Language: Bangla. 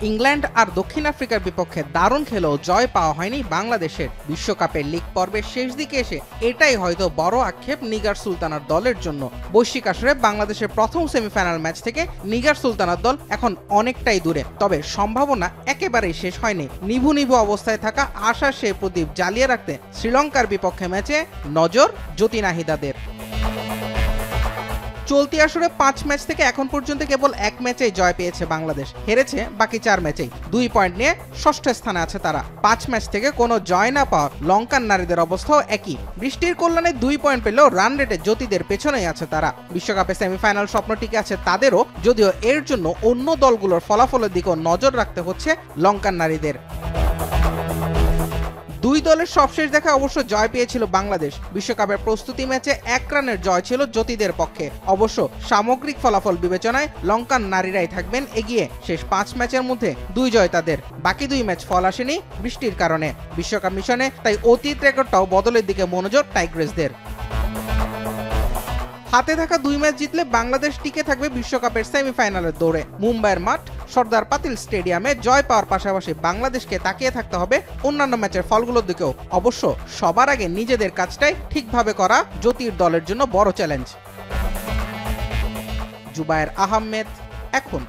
ইংল্যান্ড আর দক্ষিণ আফ্রিকার বিপক্ষে দারুণ খেলেও জয় পাওয়া হয়নি বাংলাদেশের। বিশ্বকাপের লিগ পর্বের শেষ দিকে এসে এটাই হয়তো বড় আক্ষেপ নিগার সুলতানার দলের জন্য। বৈশ্বিক আসরে বাংলাদেশের প্রথম সেমিফাইনাল ম্যাচ থেকে নিগার সুলতানার দল এখন অনেকটাই দূরে, তবে সম্ভাবনা একেবারেই শেষ হয়নি। নিভু নিভু অবস্থায় থাকা আশার সেই প্রদীপ জ্বালিয়ে রাখতে শ্রীলঙ্কার বিপক্ষে ম্যাচে নজর জ্যোতি নাহিদাদের। চলতি আসরে 5 ম্যাচ থেকে এখন পর্যন্ত কেবল 1 ম্যাচেই জয় পেয়েছে বাংলাদেশ, হেরেছে বাকি 4 ম্যাচেই। 2 পয়েন্ট নিয়ে ষষ্ঠ স্থানে আছে তারা। 5 ম্যাচ থেকে কোনো জয় না পাওয়া লঙ্কান নারীদের অবস্থাও একই। বৃষ্টির কল্যাণে 2 পয়েন্ট পেলেও রান রেটে জ্যোতিদের পেছনেই আছে তারা। বিশ্বকাপে সেমিফাইনাল স্বপ্ন টিকে আছে তাদেরও, যদিও এর জন্য অন্য দলগুলোর ফলাফলের দিকেও নজর রাখতে হচ্ছে লঙ্কান নারীদের। 2 দলের সবশেষ দেখা অবশ্য জয় পেয়েছিল বাংলাদেশ। বিশ্বকাপের প্রস্তুতি ম্যাচে 1 রানের জয় ছিল জ্যোতিদের পক্ষে। অবশ্য সামগ্রিক ফলাফল বিবেচনায় লঙ্কান নারীরাই থাকবেন এগিয়ে। শেষ 5 ম্যাচের মধ্যে 2 জয় তাদের, বাকি 2 ম্যাচ ফল আসেনি বৃষ্টির কারণে। বিশ্বকাপ মিশনে তাই অতীত রেকর্ডটাও বদলের দিকে মনোযোগ টাইগ্রেসদের। হাতে থাকা 2 ম্যাচ জিতলে বাংলাদেশ টিকে থাকবে বিশ্বকাপের সেমিফাইনালের দৌড়ে। মুম্বাইয়ের মাঠ সর্দার পাতিল স্টেডিয়ামে জয় পাওয়ার পাশাপাশি বাংলাদেশকে তাকিয়ে থাকতে হবে অন্যান্য ম্যাচের ফলগুলোর দিকেও। অবশ্য সবার আগে নিজেদের কাজটাই ঠিকভাবে করা জ্যোতির দলের জন্য বড় চ্যালেঞ্জ। জুবায়ের আহমেদ, এখন।